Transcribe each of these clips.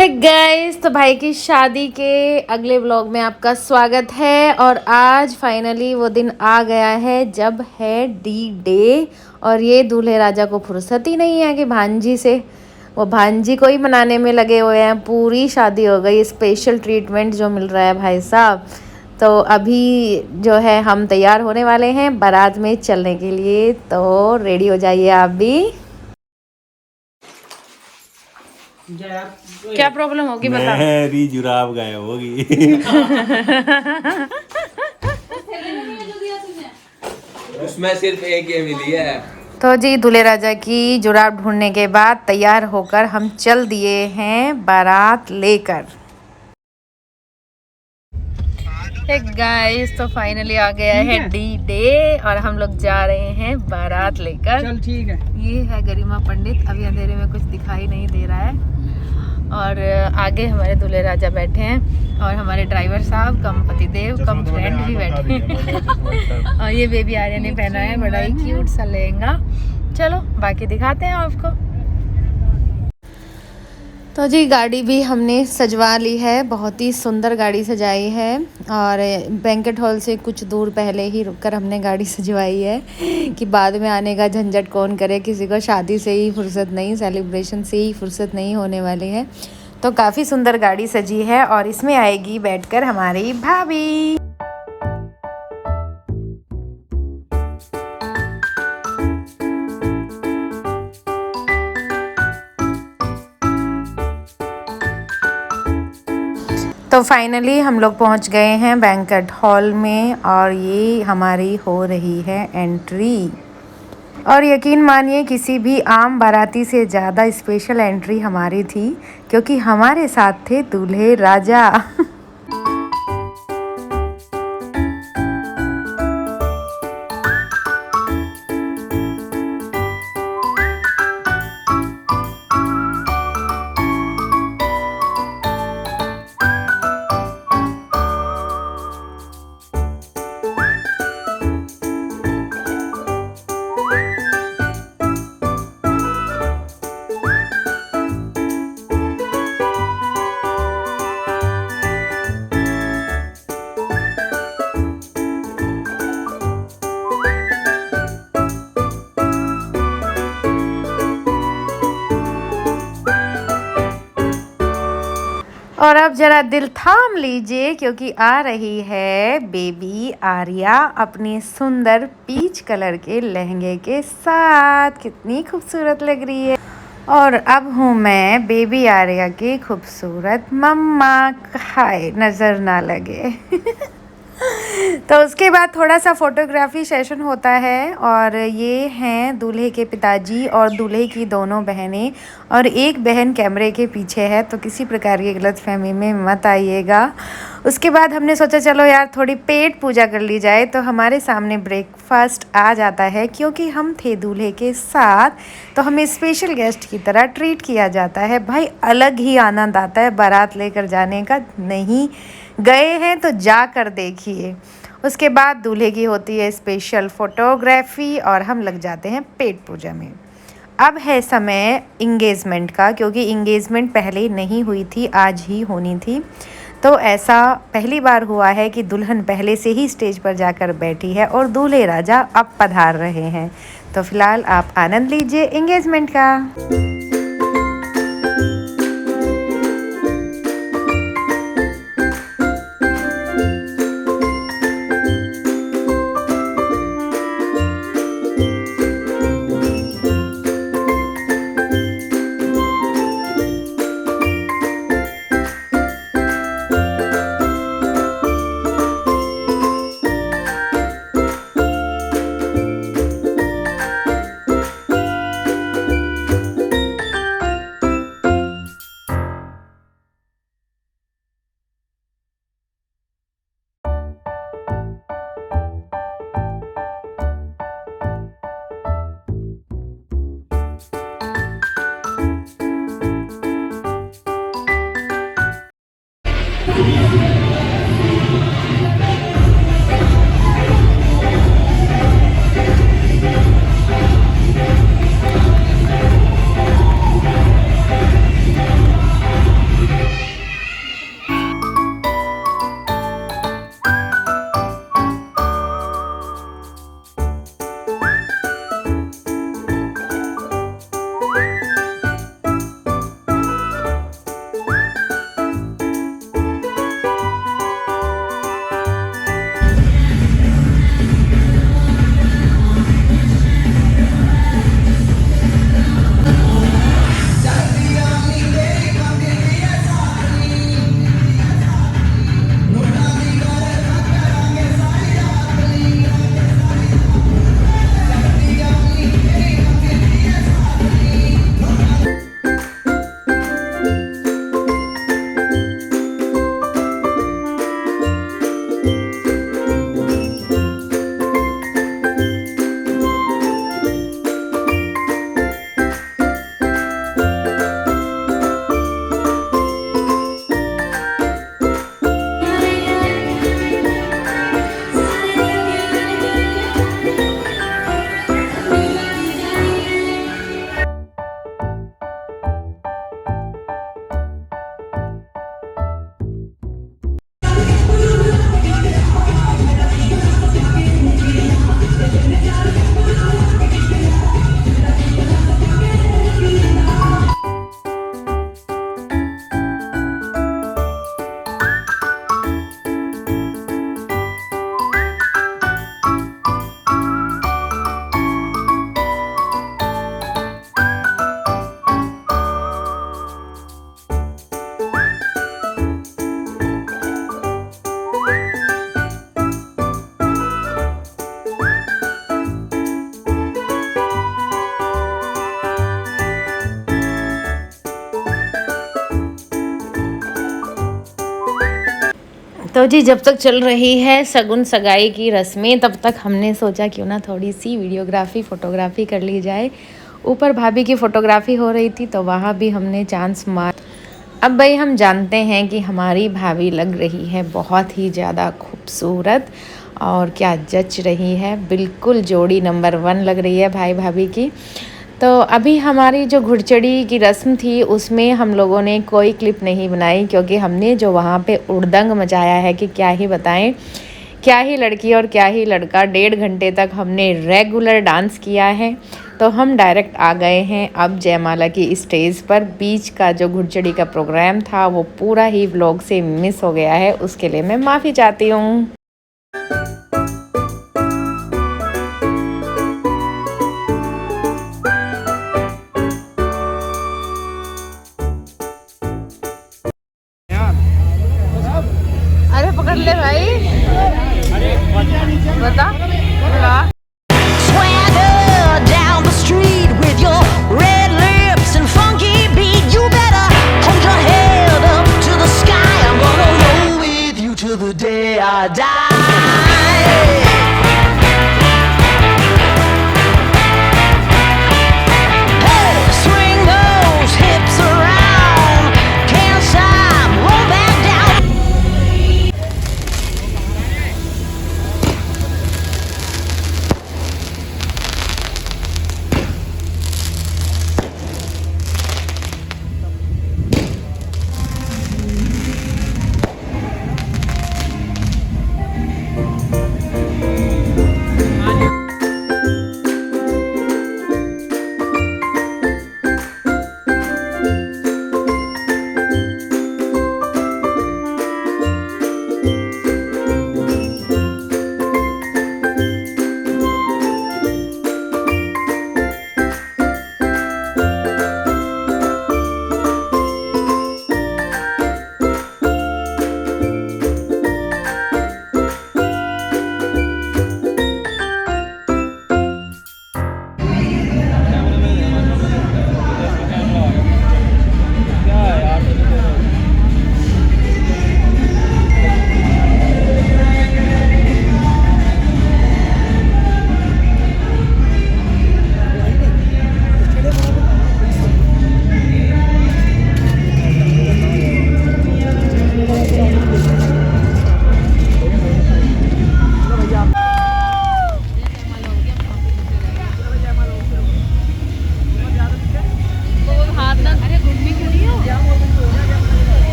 Hey guys, तो भाई की शादी के अगले व्लॉग में आपका स्वागत है। और आज फाइनली वो दिन आ गया है जब है डी डे। और ये दूल्हे राजा को फुर्सत ही नहीं है कि भांजी से, वो भांजी को ही मनाने में लगे हुए हैं। पूरी शादी हो गई, स्पेशल ट्रीटमेंट जो मिल रहा है भाई साहब। तो अभी जो है हम तैयार होने वाले हैं बारात में चलने के लिए, तो रेडी हो जाइए आप भी। क्या प्रॉब्लम होगी बता। मेरी जुराब गायब होगी। उसमें सिर्फ एक ही मिली है। तो जी दूल्हे राजा की जुराब ढूंढने के बाद तैयार होकर हम चल दिए हैं बारात लेकर। गाइस, तो फाइनली आ गया है डी डे और हम लोग जा रहे हैं बारात लेकर। चल ठीक है। ये है गरिमा पंडित, अभी अंधेरे में कुछ दिखाई नहीं दे रहा है। और आगे हमारे दूल्हे राजा बैठे हैं और हमारे ड्राइवर साहब कम पतिदेव कम फ्रेंड भी बैठे हैं। और ये बेबी आर्या ने पहना है बड़ा ही क्यूट सा लहंगा। चलो बाकी दिखाते हैं आपको। तो जी गाड़ी भी हमने सजवा ली है, बहुत ही सुंदर गाड़ी सजाई है। और बैंकेट हॉल से कुछ दूर पहले ही रुककर हमने गाड़ी सजवाई है कि बाद में आने का झंझट कौन करे। किसी को शादी से ही फुर्सत नहीं, सेलिब्रेशन से ही फुर्सत नहीं होने वाली है। तो काफ़ी सुंदर गाड़ी सजी है और इसमें आएगी बैठकर हमारी भाभी। तो फाइनली हम लोग पहुंच गए हैं बैंकेट हॉल में और ये हमारी हो रही है एंट्री। और यकीन मानिए किसी भी आम बाराती से ज़्यादा स्पेशल एंट्री हमारी थी, क्योंकि हमारे साथ थे दूल्हे राजा। और अब जरा दिल थाम लीजिए, क्योंकि आ रही है बेबी आर्या अपनी सुंदर पीच कलर के लहंगे के साथ। कितनी खूबसूरत लग रही है। और अब हूँ मैं बेबी आर्या की खूबसूरत मम्मा, हाय नज़र ना लगे। तो उसके बाद थोड़ा सा फोटोग्राफी सेशन होता है। और ये हैं दूल्हे के पिताजी और दूल्हे की दोनों बहनें, और एक बहन कैमरे के पीछे है, तो किसी प्रकार की गलतफहमी में मत आइएगा। उसके बाद हमने सोचा चलो यार थोड़ी पेट पूजा कर ली जाए। तो हमारे सामने ब्रेकफास्ट आ जाता है, क्योंकि हम थे दूल्हे के साथ तो हमें स्पेशल गेस्ट की तरह ट्रीट किया जाता है। भाई अलग ही आनंद आता है बारात लेकर जाने का। नहीं गए हैं तो जाकर देखिए। उसके बाद दूल्हे की होती है स्पेशल फोटोग्राफी और हम लग जाते हैं पेट पूजा में। अब है समय इंगेजमेंट का, क्योंकि इंगेजमेंट पहले नहीं हुई थी, आज ही होनी थी। तो ऐसा पहली बार हुआ है कि दुल्हन पहले से ही स्टेज पर जाकर बैठी है और दूल्हे राजा अब पधार रहे हैं। तो फिलहाल आप आनंद लीजिए इंगेजमेंट का। तो जी जब तक चल रही है शगुन सगाई की रस्में, तब तक हमने सोचा क्यों ना थोड़ी सी वीडियोग्राफी फ़ोटोग्राफी कर ली जाए। ऊपर भाभी की फ़ोटोग्राफी हो रही थी तो वहाँ भी हमने चांस मार। अब भाई हम जानते हैं कि हमारी भाभी लग रही है बहुत ही ज़्यादा खूबसूरत, और क्या जच रही है, बिल्कुल जोड़ी नंबर 1 लग रही है भाई भाभी की। तो अभी हमारी जो घुड़चड़ी की रस्म थी उसमें हम लोगों ने कोई क्लिप नहीं बनाई, क्योंकि हमने जो वहाँ पे उड़दंग मचाया है कि क्या ही बताएं। क्या ही लड़की और क्या ही लड़का, 1.5 घंटे तक हमने रेगुलर डांस किया है। तो हम डायरेक्ट आ गए हैं अब जयमाला की स्टेज पर। बीच का जो घुड़चड़ी का प्रोग्राम था वो पूरा ही व्लॉग से मिस हो गया है, उसके लिए मैं माफ़ी चाहती हूँ। अरे पकड़ ले भाई, बता बता। Swagger down the street with your red lips and funky beat. You better hold your head up to the sky. I'm gonna roll with you till the day I die. Hey, swing those hips around. Can't stop, roll back down.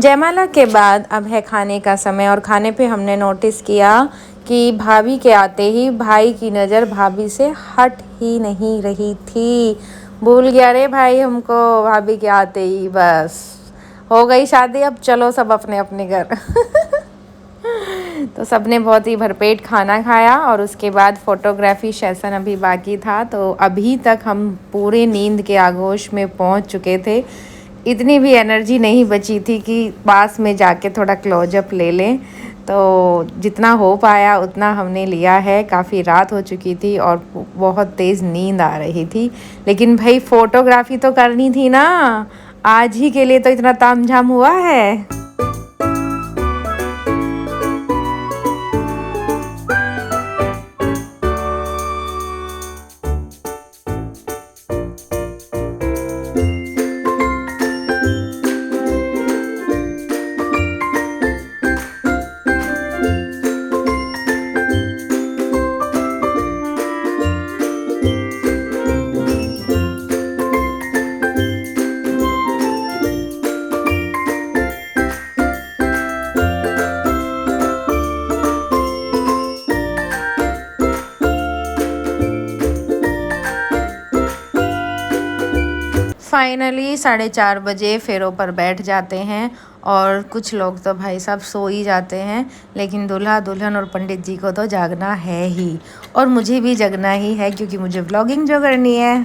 जयमाला के बाद अब है खाने का समय और खाने पे हमने नोटिस किया कि भाभी के आते ही भाई की नज़र भाभी से हट ही नहीं रही थी। भूल गया रे भाई हमको भाभी के आते ही, बस हो गई शादी, अब चलो सब अपने अपने घर। तो सबने बहुत ही भरपेट खाना खाया और उसके बाद फ़ोटोग्राफी सेशन अभी बाकी था। तो अभी तक हम पूरे नींद के आगोश में पहुंच चुके थे। इतनी भी एनर्जी नहीं बची थी कि पास में जाके थोड़ा क्लोजअप ले लें। तो जितना हो पाया उतना हमने लिया है। काफ़ी रात हो चुकी थी और बहुत तेज़ नींद आ रही थी, लेकिन भाई फ़ोटोग्राफी तो करनी थी ना, आज ही के लिए तो इतना तामझाम हुआ है। फाइनली 4:30 बजे फेरों पर बैठ जाते हैं और कुछ लोग तो भाई साहब सो ही जाते हैं, लेकिन दूल्हा दुल्हन और पंडित जी को तो जागना है ही, और मुझे भी जगना ही है क्योंकि मुझे व्लॉगिंग जो करनी है।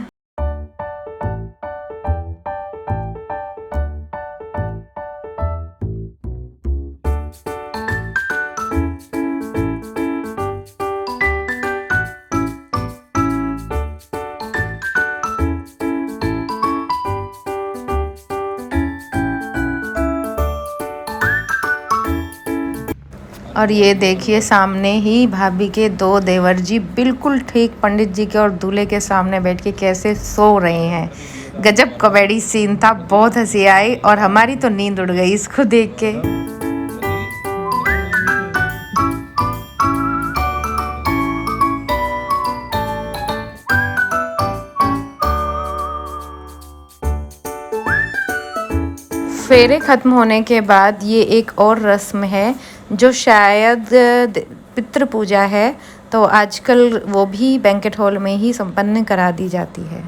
और ये देखिए सामने ही भाभी के 2 देवर जी बिल्कुल ठीक पंडित जी के और दूल्हे के सामने बैठ के कैसे सो रहे हैं। गजब कॉमेडी सीन था, बहुत हंसी आई और हमारी तो नींद उड़ गई इसको देख के। फेरे ख़त्म होने के बाद ये एक और रस्म है जो शायद पितृ पूजा है, तो आजकल वो भी बैंकेट हॉल में ही संपन्न करा दी जाती है।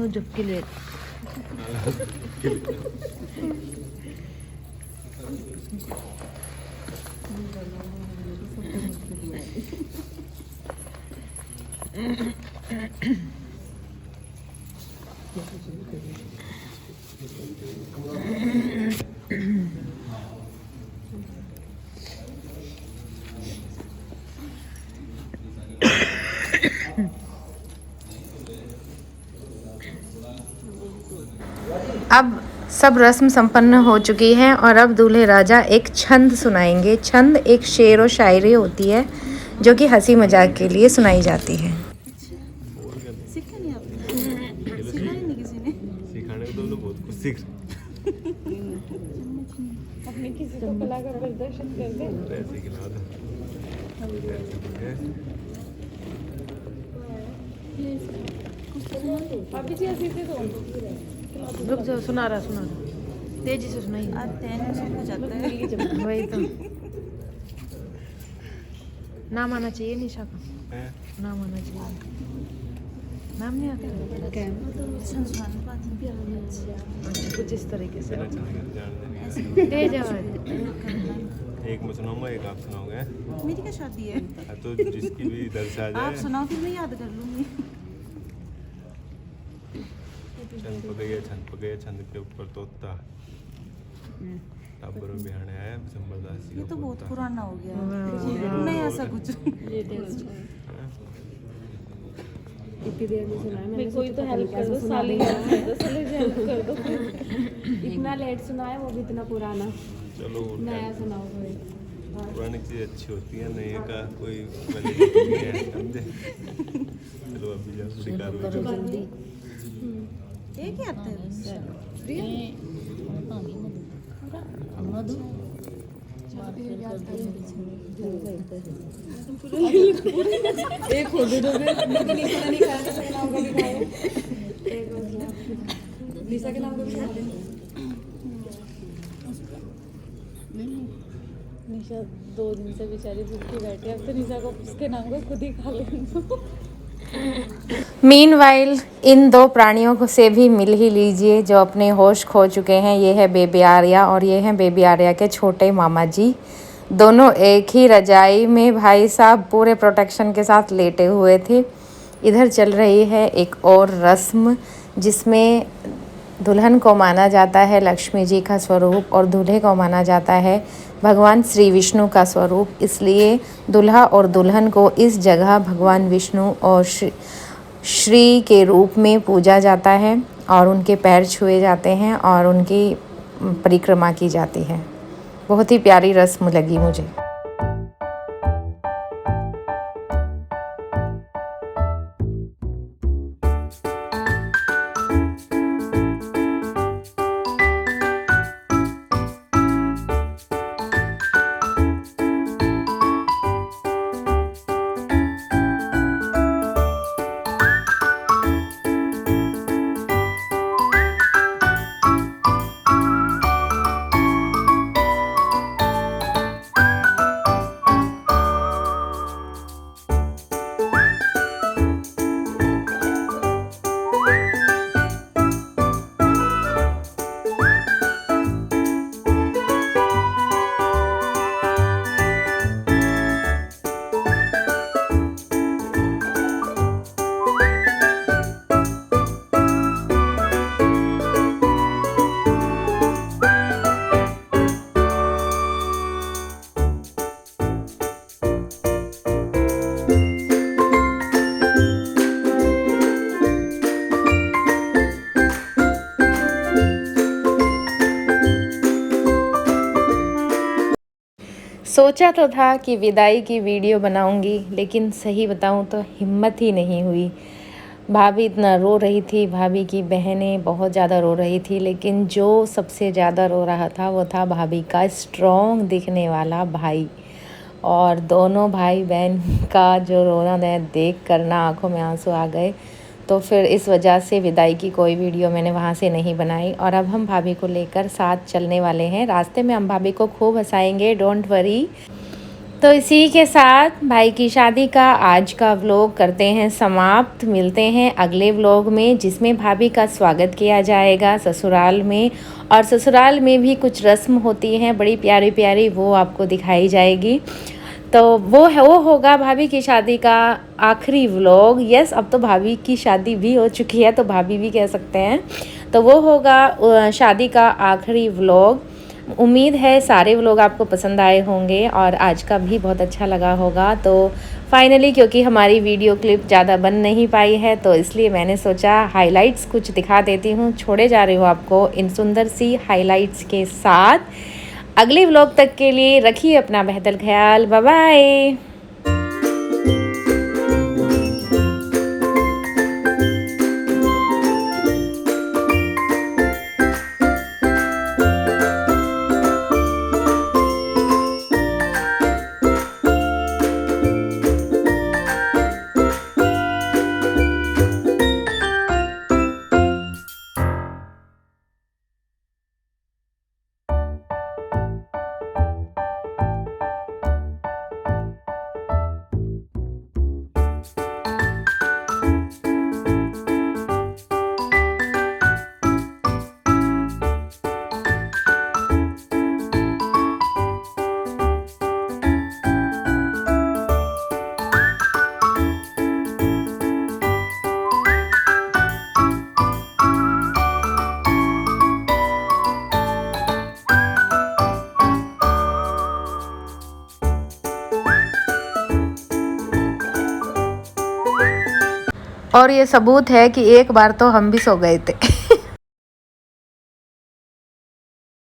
झुक के ले अब सब रस्म संपन्न हो चुकी है और अब दूल्हे राजा एक छंद सुनाएंगे। छंद एक शेर व शायरी होती है जो कि हंसी मजाक के लिए सुनाई जाती है। सिखाने को तो बहुत कुछ सीख अपने किसी को कला का प्रदर्शन कर दे। ऐसे खिला दो। अभी जी ऐसे दो रुक जाओ, सुना रहा तेजी से सुनाइए। वही तो नाम आना चाहिए निशा का, हैं? नाम आना चाहिए। नाम नहीं आता अच्छा, कुछ इस तरीके से मेरा चलेगा, जान देने तेज आवाज। का। एक मैं सुनाऊंगा, एक आप सुनाओगे। मेरी क्या शादी है? हाँ, तो जिसकी भी इधर से आ आप जाए। सुनाओ फिर मैं याद कर लूंगी। छंद पके छंद के ऊपर तोता टाबर बिहाने आया जबरदस्ती ये का तो बहुत पोता। पुराना हो गया नहीं ऐसा कुछ। कोई तो हेल्प कर दो, साली हेल्प कर दो, साली हेल्प कर दो। इतना लेट सुना है वो भी इतना पुराना, चलो नया सुनाओ कोई। पुरानी चीज अच्छी होती है, नए का कोई वैलिडिटी नहीं है, समझे। चलो अभी जा थोड़ी कार्रवाई। एक ही आते हैं एक हो दे दोगे, नहीं पता नहीं कहाँ से नाम का भी खाओ। एक निशा के नाम का भी खा दे। निशा 2 दिन से बेचारी भूखी बैठी है, अब तो निशा को उसके नाम को खुद ही खा लेने दो। मीनवाइल इन दो प्राणियों को से भी मिल ही लीजिए जो अपने होश खो चुके हैं। ये है बेबी आर्या और ये हैं बेबी आर्या के छोटे मामा जी। दोनों एक ही रजाई में भाई साहब पूरे प्रोटेक्शन के साथ लेटे हुए थे। इधर चल रही है एक और रस्म जिसमें दुल्हन को माना जाता है लक्ष्मी जी का स्वरूप और दूल्हे को माना जाता है भगवान श्री विष्णु का स्वरूप। इसलिए दूल्हा और दुल्हन को इस जगह भगवान विष्णु और श्री के रूप में पूजा जाता है और उनके पैर छुए जाते हैं और उनकी परिक्रमा की जाती है। बहुत ही प्यारी रस्म लगी मुझे। सोचा तो था कि विदाई की वीडियो बनाऊंगी, लेकिन सही बताऊं तो हिम्मत ही नहीं हुई। भाभी इतना रो रही थी, भाभी की बहनें बहुत ज़्यादा रो रही थी, लेकिन जो सबसे ज़्यादा रो रहा था वो था भाभी का स्ट्रॉन्ग दिखने वाला भाई। और दोनों भाई बहन का जो रोना देख कर ना आँखों में आंसू आ गए। तो फिर इस वजह से विदाई की कोई वीडियो मैंने वहाँ से नहीं बनाई। और अब हम भाभी को लेकर साथ चलने वाले हैं। रास्ते में हम भाभी को खूब हंसाएंगे, डोंट वरी। तो इसी के साथ भाई की शादी का आज का व्लॉग करते हैं समाप्त। मिलते हैं अगले व्लॉग में जिसमें भाभी का स्वागत किया जाएगा ससुराल में। और ससुराल में भी कुछ रस्म होती हैं बड़ी प्यारी प्यारी, वो आपको दिखाई जाएगी। तो वो होगा भाभी की शादी का आखिरी व्लॉग। यस, अब तो भाभी की शादी भी हो चुकी है तो भाभी भी कह सकते हैं। तो वो होगा शादी का आखिरी व्लॉग। उम्मीद है सारे व्लॉग आपको पसंद आए होंगे और आज का भी बहुत अच्छा लगा होगा। तो फाइनली क्योंकि हमारी वीडियो क्लिप ज़्यादा बन नहीं पाई है तो इसलिए मैंने सोचा हाइलाइट्स कुछ दिखा देती हूँ। छोड़े जा रही हूँ आपको इन सुंदर सी हाइलाइट्स के साथ। अगले व्लॉग तक के लिए रखिए अपना बेहतर ख्याल। Bye bye. और ये सबूत है कि एक बार तो हम भी सो गए थे।